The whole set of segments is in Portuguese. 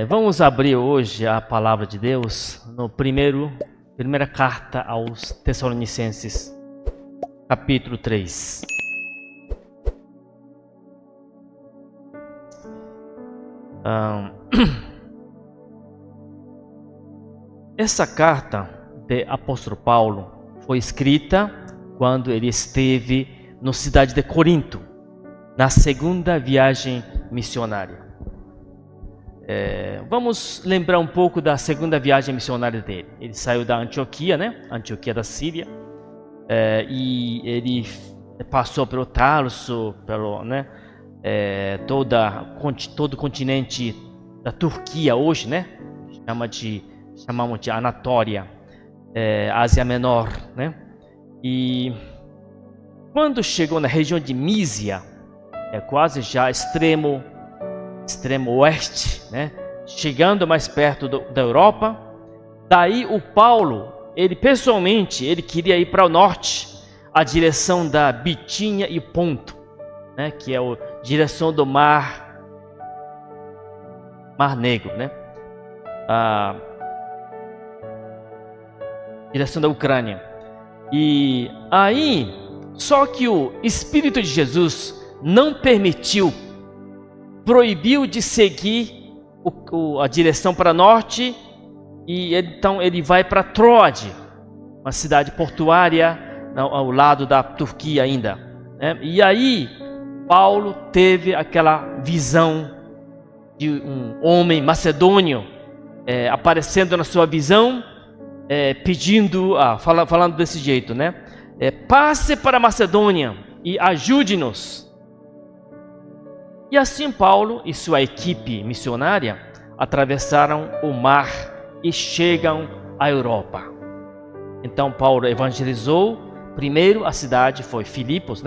Vamos abrir hoje a palavra de Deus no primeira carta aos Tessalonicenses, capítulo 3. Essa carta de apóstolo Paulo foi escrita quando ele esteve na cidade de Corinto, na segunda viagem missionária. Vamos lembrar um pouco da segunda viagem missionária dele. Ele saiu da Antioquia, Antioquia da Síria, e ele passou pelo Tarso, todo o continente da Turquia hoje, chamamos de Anatólia, Ásia Menor, E quando chegou na região de Mísia, quase já extremo oeste, chegando mais perto da Europa, daí o Paulo, ele queria ir para o norte, a direção da Bitínia e Ponto, que é a direção do Mar Negro, a direção da Ucrânia. E aí, só que o Espírito de Jesus não proibiu de seguir a direção para norte, e então ele vai para Troade, uma cidade portuária ao lado da Turquia ainda. E aí Paulo teve aquela visão de um homem macedônio aparecendo na sua visão, falando desse jeito, passe para a Macedônia e ajude-nos. E assim Paulo e sua equipe missionária atravessaram o mar e chegam à Europa. Então Paulo evangelizou. Primeiro a cidade foi Filipos,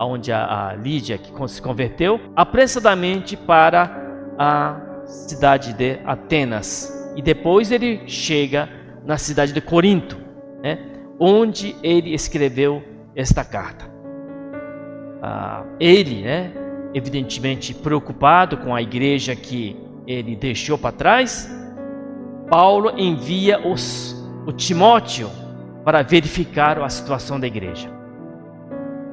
onde a Lídia que se converteu, apressadamente para a cidade de Atenas. E depois ele chega na cidade de Corinto, onde ele escreveu esta carta. Ele, evidentemente preocupado com a igreja que ele deixou para trás, Paulo envia o Timóteo para verificar a situação da igreja.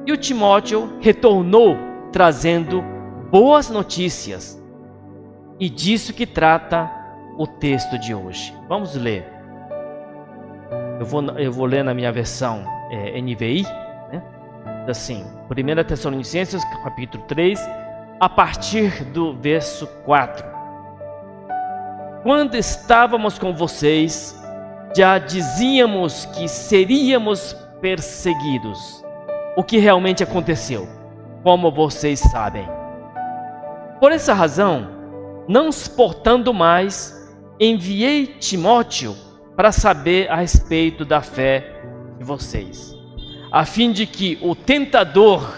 E o Timóteo retornou trazendo boas notícias, e disso que trata o texto de hoje. Vamos ler. Eu vou ler na minha versão NVI, assim, 1 Tessalonicenses, capítulo 3, a partir do verso 4. Quando estávamos com vocês, já dizíamos que seríamos perseguidos, o que realmente aconteceu, como vocês sabem. Por essa razão, não suportando mais, enviei Timóteo para saber a respeito da fé de vocês, a fim de que o tentador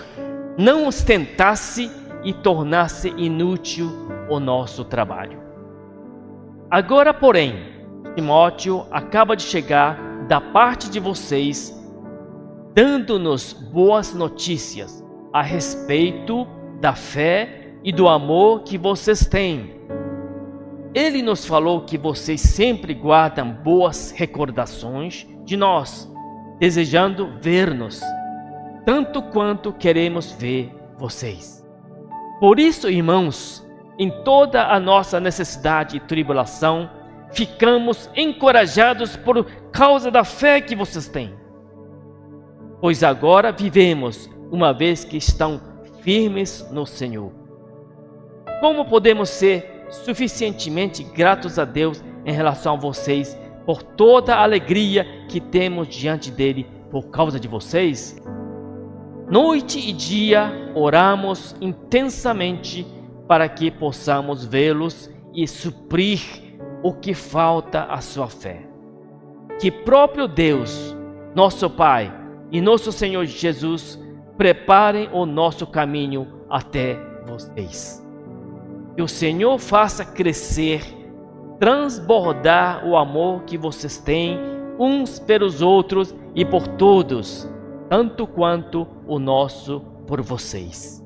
não os tentasse e tornasse inútil o nosso trabalho. Agora, porém, Timóteo acaba de chegar da parte de vocês, dando-nos boas notícias a respeito da fé e do amor que vocês têm. Ele nos falou que vocês sempre guardam boas recordações de nós, desejando ver-nos, tanto quanto queremos ver vocês. Por isso, irmãos, em toda a nossa necessidade e tribulação, ficamos encorajados por causa da fé que vocês têm. Pois agora vivemos, uma vez que estão firmes no Senhor. Como podemos ser suficientemente gratos a Deus em relação a vocês por toda a alegria que temos diante dele por causa de vocês? Noite e dia oramos intensamente para que possamos vê-los e suprir o que falta à sua fé. Que próprio Deus, nosso Pai e nosso Senhor Jesus preparem o nosso caminho até vocês. Que o Senhor faça crescer, transbordar o amor que vocês têm uns pelos outros e por todos, tanto quanto o nosso por vocês.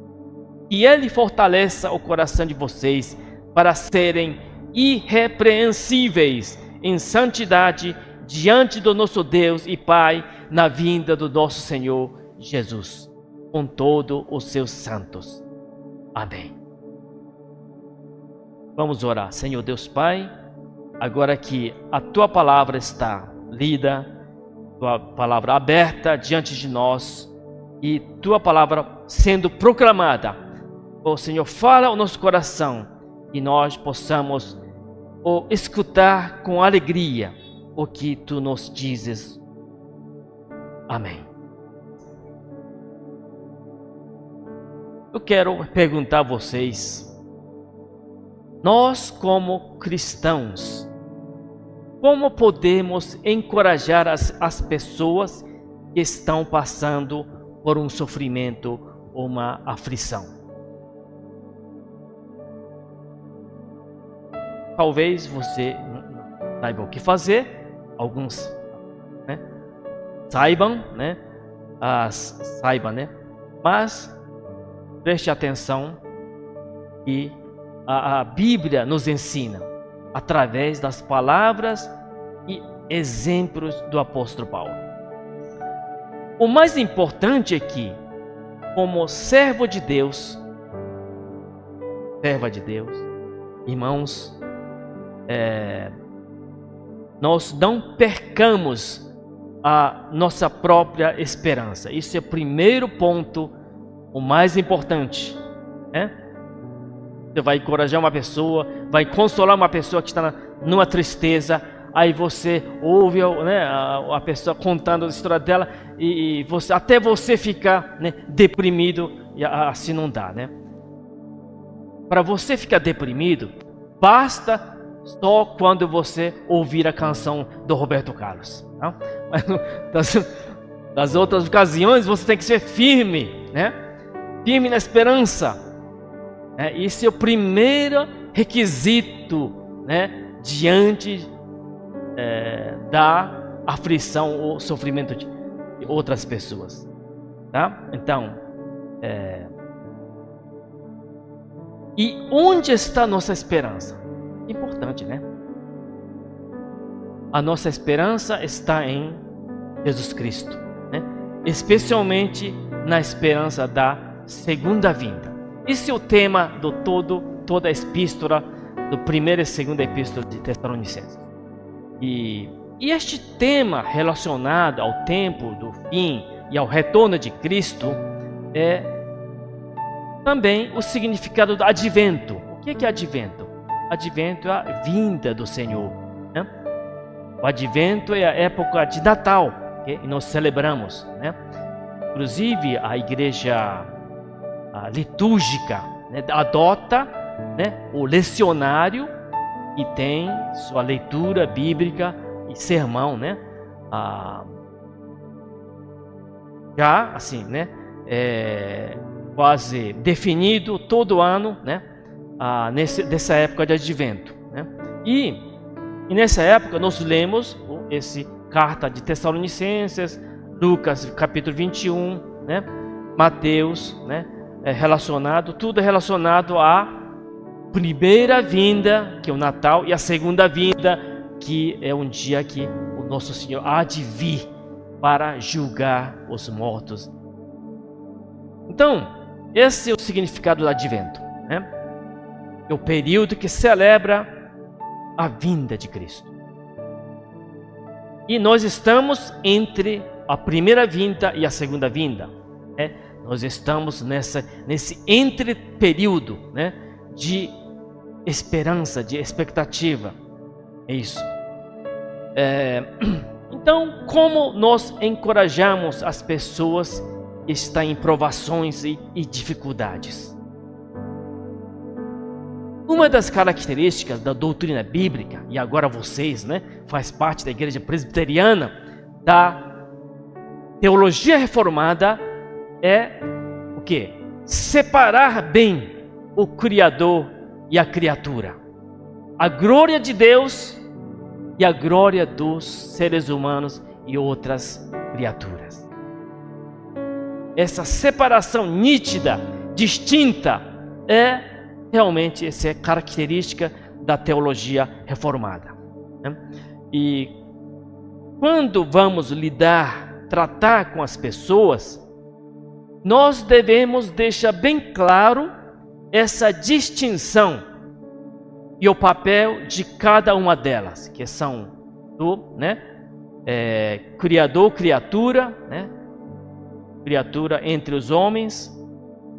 Que Ele fortaleça o coração de vocês para serem irrepreensíveis em santidade diante do nosso Deus e Pai na vinda do nosso Senhor Jesus, com todos os seus santos. Amém. Vamos orar. Senhor Deus Pai, agora que a Tua palavra está lida, Tua palavra aberta diante de nós e Tua palavra sendo proclamada, ó Senhor, fala ao nosso coração e nós possamos escutar com alegria o que Tu nos dizes. Amém. Eu quero perguntar a vocês, nós como cristãos, como podemos encorajar as pessoas que estão passando por um sofrimento ou uma aflição? Talvez você não saiba o que fazer, alguns saibam, mas preste atenção que a Bíblia nos ensina através das palavras e exemplos do apóstolo Paulo. O mais importante é que, como serva de Deus, irmãos, nós não percamos a nossa própria esperança. Isso é o primeiro ponto, o mais importante, Você vai encorajar uma pessoa, vai consolar uma pessoa que está numa tristeza, aí você ouve a pessoa contando a história dela e até você ficar deprimido, e assim não dá, Para você ficar deprimido, basta só quando você ouvir a canção do Roberto Carlos, não? Mas das outras ocasiões você tem que ser firme, firme na esperança. Esse é o primeiro requisito, diante da aflição ou sofrimento de outras pessoas, tá? Então, e onde está a nossa esperança? Importante, A nossa esperança está em Jesus Cristo, especialmente na esperança da segunda vinda. Esse é o tema de toda a epístola, do primeiro e segunda epístola de Tessalonicenses. E este tema relacionado ao tempo do fim e ao retorno de Cristo é também o significado do advento. O que é advento? Advento é a vinda do Senhor. O advento é a época de Natal, que nós celebramos. Inclusive a igreja litúrgica adota o lecionário e tem sua leitura bíblica e sermão, já assim, quase definido todo ano, nessa época de advento, E nessa época nós lemos esse carta de Tessalonicenses, Lucas capítulo 21, Mateus, tudo relacionado à primeira vinda, que é o Natal, e a segunda vinda, que é um dia que o nosso Senhor há de vir para julgar os mortos. Então, esse é o significado do advento, É o período que celebra a vinda de Cristo. E nós estamos entre a primeira vinda e a segunda vinda, Nós estamos nesse entre período, de esperança, de expectativa. É isso. Então, como nós encorajamos as pessoas que estão em provações e dificuldades? Uma das características da doutrina bíblica, e agora vocês, faz parte da igreja presbiteriana, da teologia reformada, é o quê? Separar bem o Criador e a criatura, a glória de Deus e a glória dos seres humanos e outras criaturas. Essa separação nítida, distinta, realmente essa é característica da teologia reformada, né? E quando vamos tratar com as pessoas, nós devemos deixar bem claro essa distinção e o papel de cada uma delas, que são do, né, Criador, criatura, né, criatura entre os homens,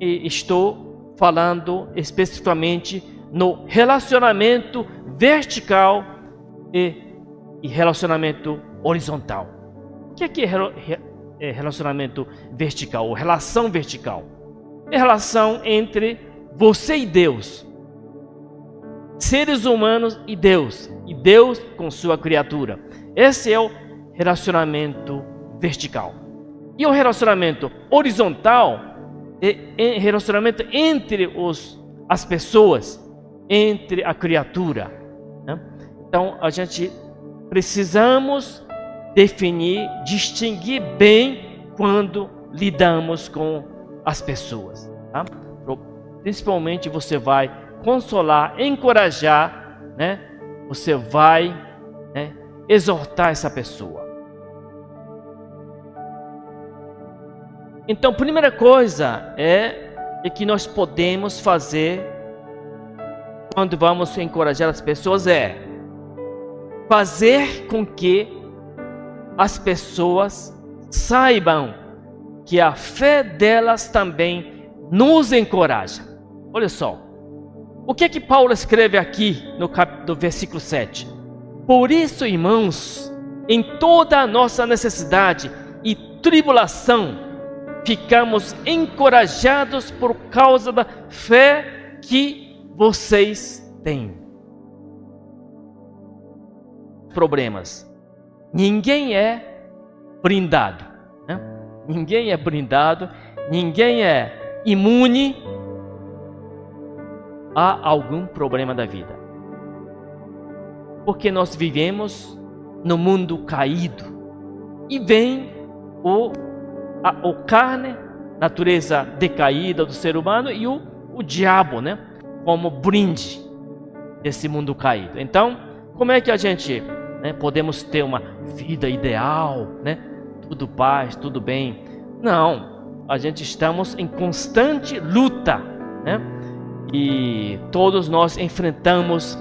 e estou falando especificamente no relacionamento vertical e relacionamento horizontal. O que é relacionamento vertical ou relação vertical? É relação entre você e Deus, seres humanos e Deus com sua criatura. Esse é o relacionamento vertical. E o relacionamento horizontal é relacionamento entre as pessoas, entre a criatura, né? Então a gente precisamos definir, distinguir bem quando lidamos com as pessoas, tá? Principalmente você vai consolar, encorajar, né? Você vai, né, exortar essa pessoa. Então, primeira coisa é que nós podemos fazer quando vamos encorajar as pessoas é fazer com que as pessoas saibam que a fé delas também nos encoraja. Olha só, o que é que Paulo escreve aqui no versículo 7? Por isso, irmãos, em toda a nossa necessidade e tribulação, ficamos encorajados por causa da fé que vocês têm. Problemas. Ninguém é brindado, né? Ninguém é brindado, ninguém é imune a algum problema da vida. Porque nós vivemos no mundo caído e vem o carne, natureza decaída do ser humano, e o diabo, né, como brinde desse mundo caído. Então, como é que a gente, né, podemos ter uma vida ideal, né, tudo paz, tudo bem? Não, a gente estamos em constante luta, né, e todos nós enfrentamos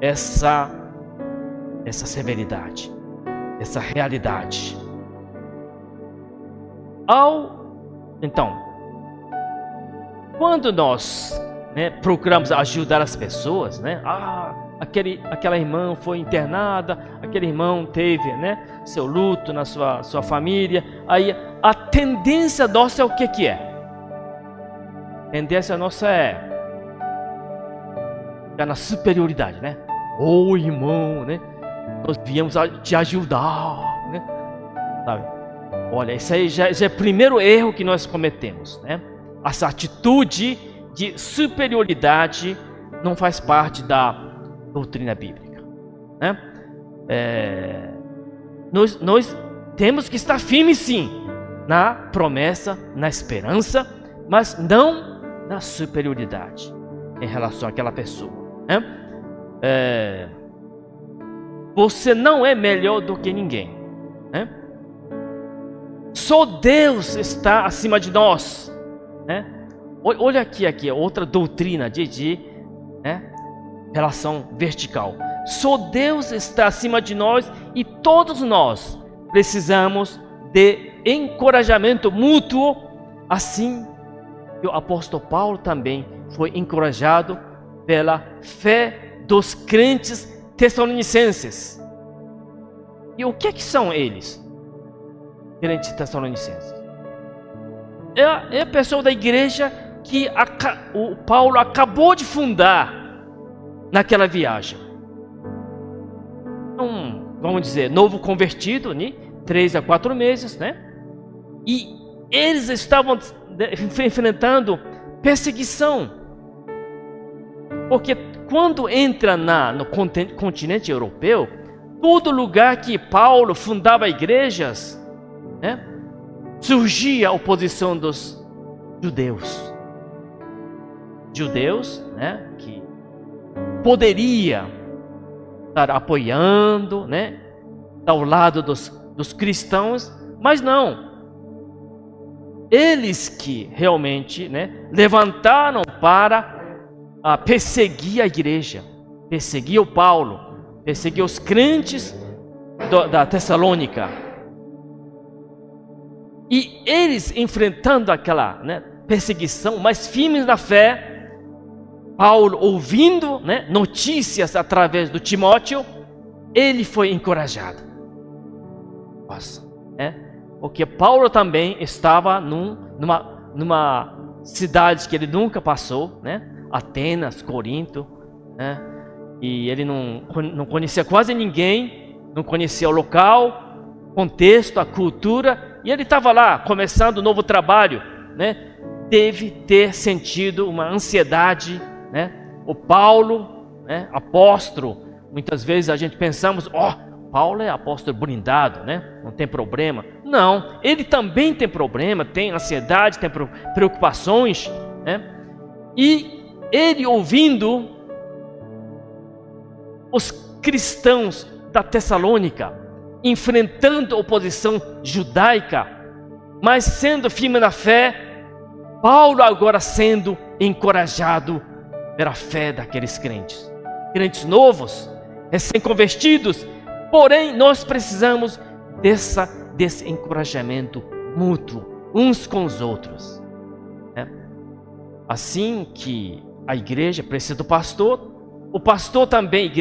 essa severidade, essa realidade. Então, quando nós, né, procuramos ajudar as pessoas, né, aquela irmã foi internada, aquele irmão teve, né, seu luto na sua família, aí a tendência nossa é o que é? A tendência nossa é ficar na superioridade, né? Ô irmão, né, nós viemos te ajudar, né? Sabe? Olha, isso aí já é o primeiro erro que nós cometemos, né? Essa atitude de superioridade não faz parte da doutrina bíblica, né? Nós temos que estar firmes, sim, na promessa, na esperança, mas não na superioridade em relação àquela pessoa, né? Você não é melhor do que ninguém, né? Só Deus está acima de nós, né? Olha aqui outra doutrina de né, relação vertical. Só Deus está acima de nós e todos nós precisamos de encorajamento mútuo, assim que o apóstolo Paulo também foi encorajado pela fé dos crentes tessalonicenses. E o que são eles? Crentes tessalonicenses. É a pessoa da igreja que o Paulo acabou de fundar naquela viagem. Vamos dizer, novo convertido, né? 3 a 4 meses, né? E eles estavam enfrentando perseguição. Porque quando entra no continente europeu, todo lugar que Paulo fundava igrejas, né, surgia a oposição dos judeus, né, que poderia estar apoiando, né, ao lado dos cristãos, mas não. Eles que realmente, né, levantaram para perseguir a igreja, perseguir o Paulo, perseguir os crentes da Tessalônica. E eles enfrentando aquela, né, perseguição, mas firmes na fé, Paulo ouvindo, né, notícias através do Timóteo, ele foi encorajado. Nossa, né? Porque Paulo também estava numa cidade que ele nunca passou, né? Atenas, Corinto, né? E ele não conhecia quase ninguém, não conhecia o local, contexto, a cultura, e ele estava lá começando um novo trabalho, né? Deve ter sentido uma ansiedade, né? O Paulo, né, apóstolo, muitas vezes a gente pensamos, Paulo é apóstolo blindado, né? Não tem problema. Não, ele também tem problema, tem ansiedade, tem preocupações, né? E ele ouvindo os cristãos da Tessalônica enfrentando a oposição judaica, mas sendo firme na fé, Paulo agora sendo encorajado pela fé daqueles crentes novos, recém-convertidos. Porém, nós precisamos desse encorajamento mútuo, uns com os outros, né? Assim que a igreja precisa do pastor, o pastor também,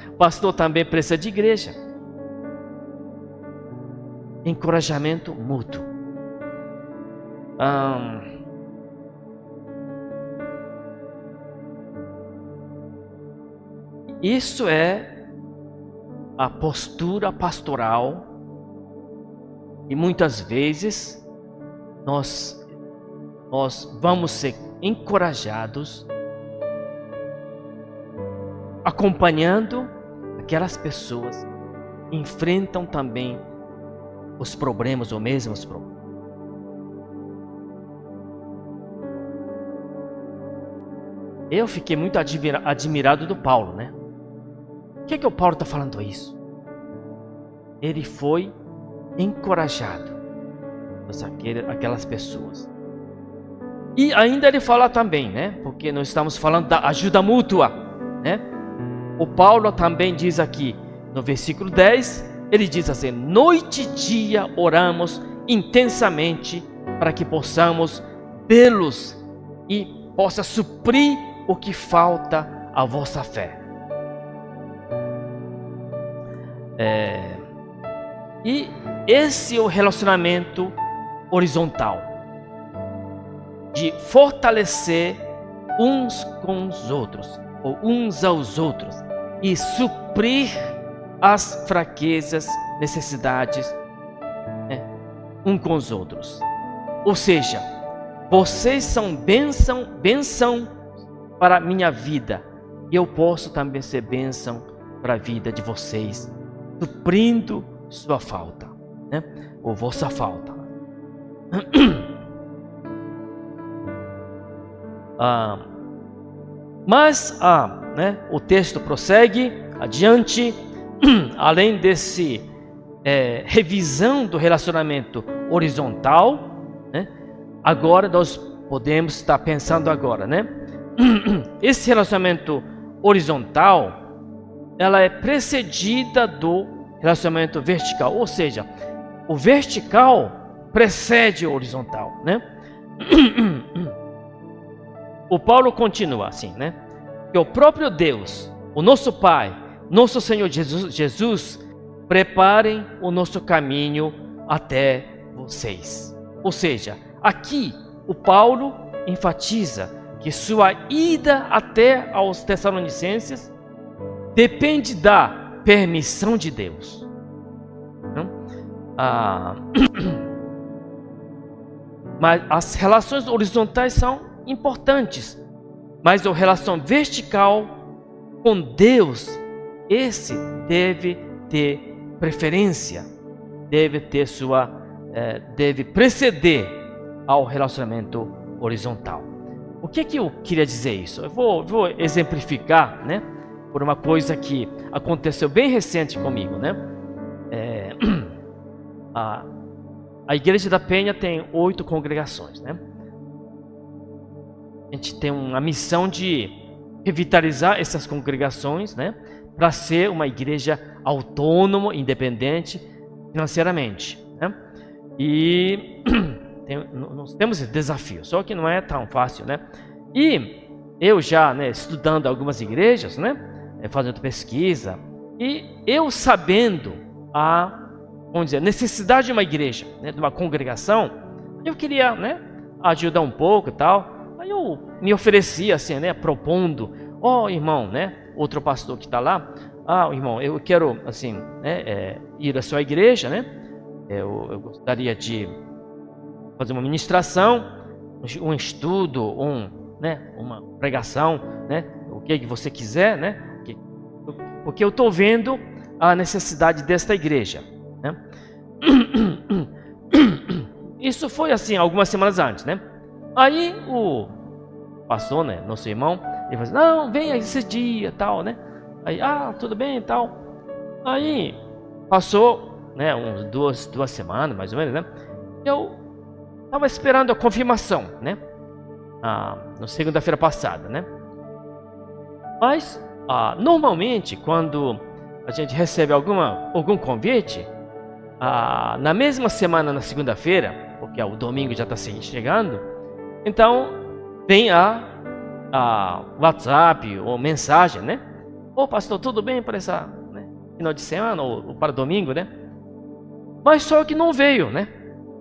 o pastor também precisa de igreja. Encorajamento mútuo. Isso é a postura pastoral, e muitas vezes nós vamos ser encorajados acompanhando aquelas pessoas que enfrentam também os problemas, ou mesmo os problemas. Eu fiquei muito admirado do Paulo, né? Por que o Paulo está falando isso? Ele foi encorajado por aquelas pessoas. E ainda ele fala também, né? Porque nós estamos falando da ajuda mútua, né? O Paulo também diz aqui, no versículo 10, ele diz assim: noite e dia oramos intensamente para que possamos vê-los e possa suprir o que falta à vossa fé. E esse é o relacionamento horizontal, de fortalecer uns com os outros, ou uns aos outros, e suprir as fraquezas, necessidades, né, um com os outros. Ou seja, vocês são bênção para a minha vida, e eu posso também ser bênção para a vida de vocês, suprindo sua falta, né? Ou vossa falta. Mas né, o texto prossegue adiante. Além desse revisão do relacionamento horizontal, né, agora nós podemos estar pensando agora, né? Esse relacionamento horizontal, ela é precedida do relacionamento vertical, ou seja, o vertical precede o horizontal, né? O Paulo continua assim, né? Que o próprio Deus, o nosso Pai, nosso Senhor Jesus, preparem o nosso caminho até vocês. Ou seja, aqui o Paulo enfatiza que sua ida até aos Tessalonicenses depende da permissão de Deus. Mas as relações horizontais são importantes, mas a relação vertical com Deus, esse deve ter preferência, deve preceder ao relacionamento horizontal. o que eu queria dizer isso? Eu vou exemplificar, né, por uma coisa que aconteceu bem recente comigo, né? A Igreja da Penha tem 8 congregações, né? A gente tem uma missão de revitalizar essas congregações, né, para ser uma igreja autônoma, independente financeiramente, né? E nós temos esse desafio, só que não é tão fácil, né? E eu já, né, estudando algumas igrejas, né, fazendo pesquisa, e eu sabendo vamos dizer, necessidade de uma igreja, né, de uma congregação, eu queria, né, ajudar um pouco e tal. Aí eu me oferecia assim, né, propondo, irmão, né, outro pastor que está lá, irmão, eu quero assim, né, ir à sua igreja, né, eu gostaria de fazer uma ministração, um estudo, né, uma pregação, né, o que você quiser, né, porque eu estou vendo a necessidade desta igreja, né? Isso foi assim algumas semanas antes, né? Aí o pastor, né, nosso irmão, ele falou assim, não, venha esse dia, tal, né? Aí, tudo bem, tal. Aí passou, né, uns duas semanas, mais ou menos, né? Eu estava esperando a confirmação, né? Na segunda-feira passada, né? Mas normalmente quando a gente recebe algum convite, na mesma semana, na segunda-feira, porque o domingo já está chegando, então vem a WhatsApp ou mensagem, né? Pastor, tudo bem para essa, né, final de semana ou para domingo, né? Mas só que não veio, né?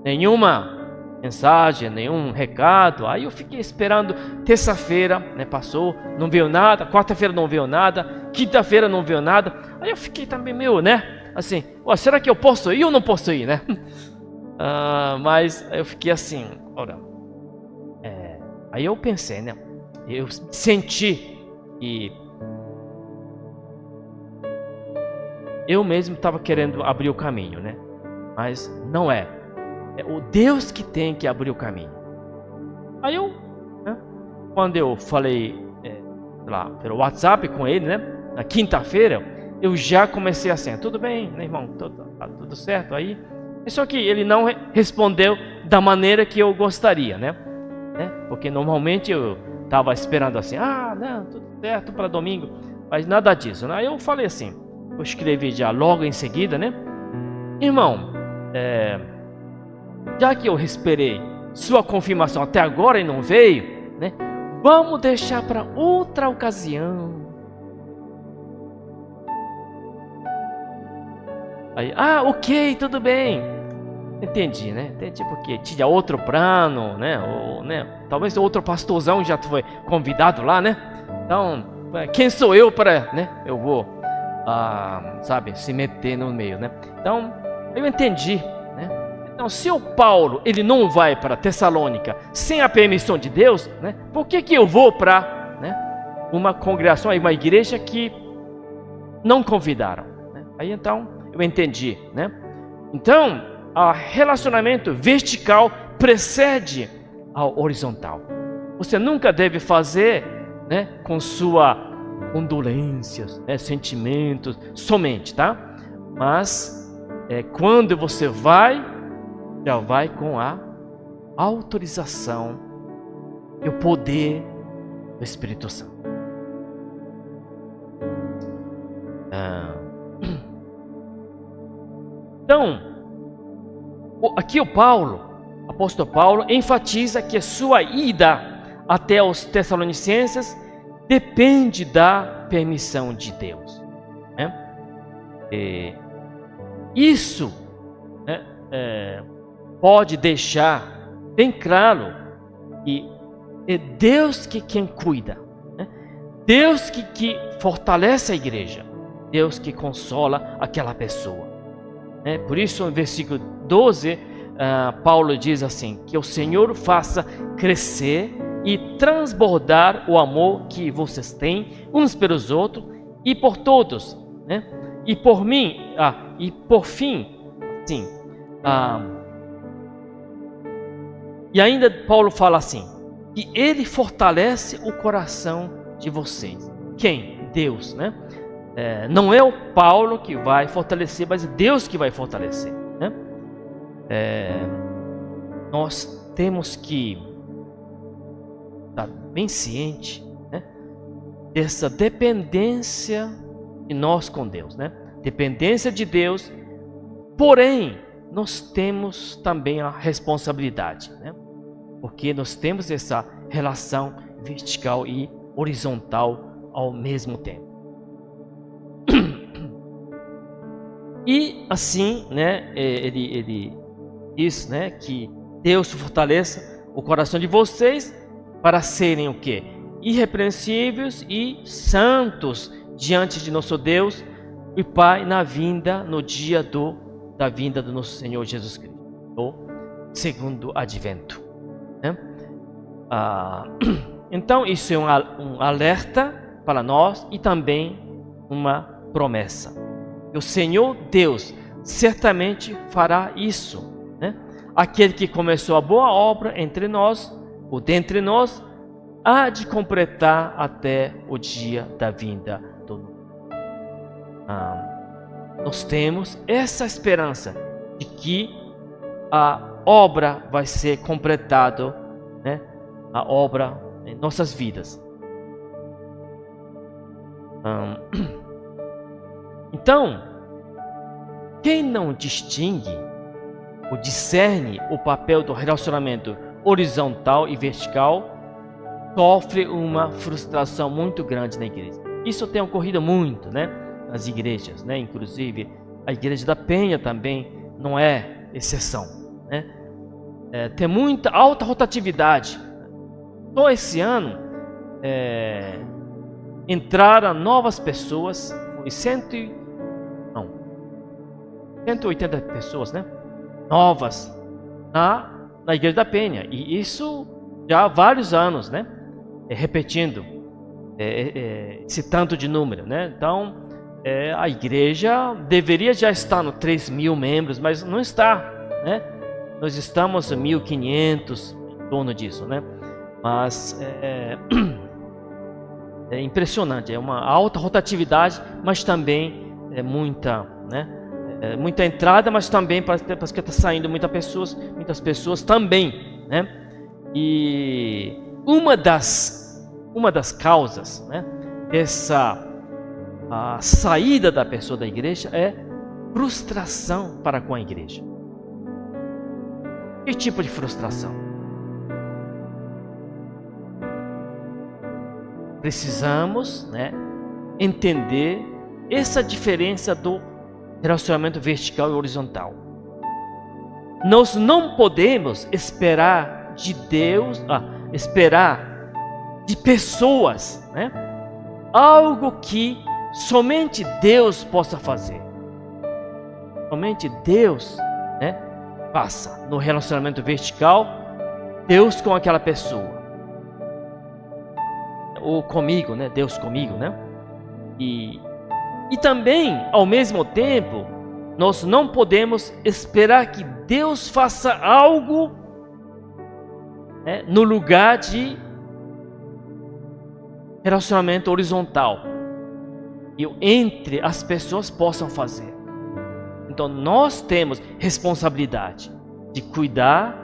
Nenhuma mensagem, nenhum recado. Aí eu fiquei esperando. Terça-feira, né, passou, não veio nada. Quarta-feira não veio nada. Quinta-feira não veio nada. Aí eu fiquei também meio, né, assim, será que eu posso ir ou não posso ir, né? Mas eu fiquei assim, aí eu pensei, né? Eu senti que eu mesmo estava querendo abrir o caminho, né? Mas não é. É o Deus que tem que abrir o caminho. Aí né, quando eu falei lá pelo WhatsApp com ele, né? Na quinta-feira, eu já comecei assim, tudo bem, né, irmão? Tá tudo certo aí? Só que ele não respondeu da maneira que eu gostaria, né? Porque normalmente eu estava esperando assim, não, tudo certo para domingo, mas nada disso, né? Aí eu falei assim, eu escrevi já logo em seguida, né? Irmão, já que eu esperei sua confirmação até agora e não veio, né? Vamos deixar para outra ocasião. Aí, ok, tudo bem. Entendi, né? Entendi porque tinha outro plano, né? Ou, né? Talvez outro pastorzão já foi convidado lá, né? Então, quem sou eu para, né? Eu vou, sabe, se meter no meio, né? Então, eu entendi, né? Então, se o Paulo, ele não vai para Tessalônica sem a permissão de Deus, né? Por que eu vou para, né, uma congregação, uma igreja que não convidaram, né? Aí então, eu entendi, né? Então, o relacionamento vertical precede ao horizontal. Você nunca deve fazer, né, com sua condolências, né, sentimentos somente, tá? Mas quando você vai, já vai com a autorização e o poder do Espírito Santo. Então, aqui o apóstolo Paulo, enfatiza que a sua ida até os Tessalonicenses depende da permissão de Deus, né? Isso, né, pode deixar bem claro que é Deus quem cuida, né? Deus que fortalece a igreja, Deus que consola aquela pessoa. Por isso, no versículo 12, Paulo diz assim, que o Senhor faça crescer e transbordar o amor que vocês têm uns pelos outros e por todos, né? E por mim, e por fim, sim. E ainda Paulo fala assim, que Ele fortalece o coração de vocês. Quem? Deus, né? Não é o Paulo que vai fortalecer, mas Deus que vai fortalecer, né? Nós temos que estar bem ciente, né, dessa dependência de nós com Deus, né? Dependência de Deus, porém nós temos também a responsabilidade, né? Porque nós temos essa relação vertical e horizontal ao mesmo tempo. E assim, né, ele diz, né, que Deus fortaleça o coração de vocês para serem o quê? Irrepreensíveis e santos diante de nosso Deus e Pai no dia da vinda do nosso Senhor Jesus Cristo, o segundo advento, né? Então isso é um alerta para nós e também uma promessa. O Senhor Deus certamente fará isso, né? Aquele que começou a boa obra entre nós, ou dentre nós, há de completar até o dia da vinda do mundo. Nós temos essa esperança de que a obra vai ser completada, né? A obra em nossas vidas. Então, quem não distingue ou discerne o papel do relacionamento horizontal e vertical sofre uma frustração muito grande na igreja. Isso tem ocorrido muito, né, nas igrejas, né? Inclusive a Igreja da Penha também não é exceção, né? Tem muita alta rotatividade. Só esse ano entraram novas pessoas, 180 pessoas, né, novas na Igreja da Penha, e isso já há vários anos, né, repetindo esse tanto de número, né? Então a igreja deveria já estar no 3.000 membros, mas não está, né? Nós estamos 1.500 em torno disso, né? Mas é impressionante, é uma alta rotatividade, mas também muita, né? Muita entrada, mas também parece que está saindo muitas pessoas também, né? E uma das causas, né, dessa saída da pessoa da igreja é frustração para com a igreja. Que tipo de frustração? Precisamos, né, entender essa diferença do relacionamento vertical e horizontal. Nós não podemos esperar de Deus, esperar de pessoas, né, algo que somente Deus possa fazer. Somente Deus, né, passa no relacionamento vertical, Deus com aquela pessoa, ou comigo, né, Deus comigo, né? E também, ao mesmo tempo, nós não podemos esperar que Deus faça algo, né, no lugar de relacionamento horizontal e entre as pessoas possam fazer. Então nós temos responsabilidade de cuidar,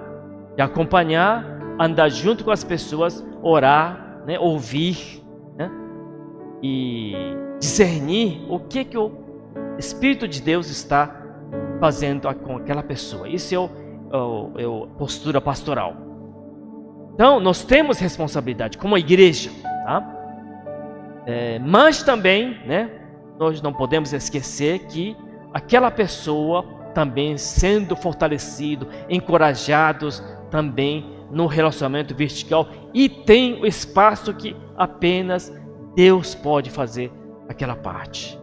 de acompanhar, andar junto com as pessoas, orar, né, ouvir, né, e discernir o que o Espírito de Deus está fazendo com aquela pessoa. Isso é a postura pastoral. Então nós temos responsabilidade como igreja, tá? Mas também, né, nós não podemos esquecer que aquela pessoa também sendo fortalecido, encorajados também no relacionamento vertical, e tem o espaço que apenas Deus pode fazer aquela parte.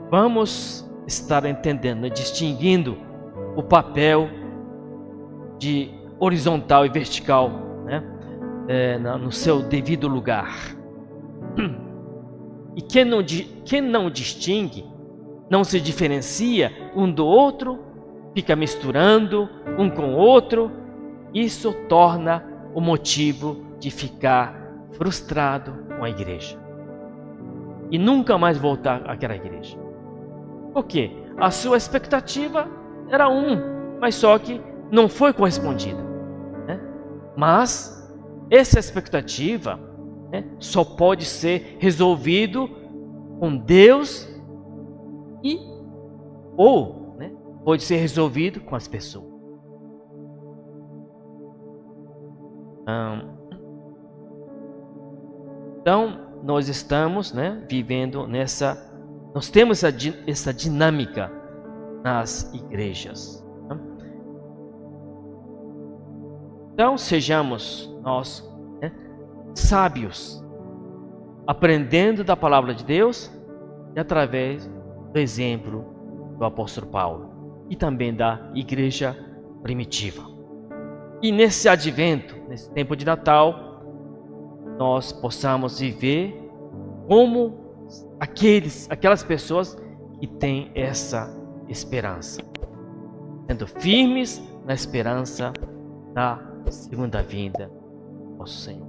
Vamos estar entendendo, distinguindo o papel de horizontal e vertical, né, no seu devido lugar. E quem não distingue, não se diferencia um do outro, fica misturando um com o outro, isso torna o motivo de ficar frustrado com a igreja e nunca mais voltar àquela igreja. Por quê? A sua expectativa era mas só que não foi correspondida, né? Mas essa expectativa, né, só pode ser resolvido com Deus ou, né, pode ser resolvido com as pessoas. Então, nós estamos, né, vivendo nós temos essa dinâmica nas igrejas. Né? Então, sejamos nós, né, sábios, aprendendo da palavra de Deus e através do exemplo do apóstolo Paulo e também da igreja primitiva. E nesse advento, nesse tempo de Natal, nós possamos viver como aquelas pessoas que têm essa esperança, sendo firmes na esperança da segunda vinda do nosso Senhor.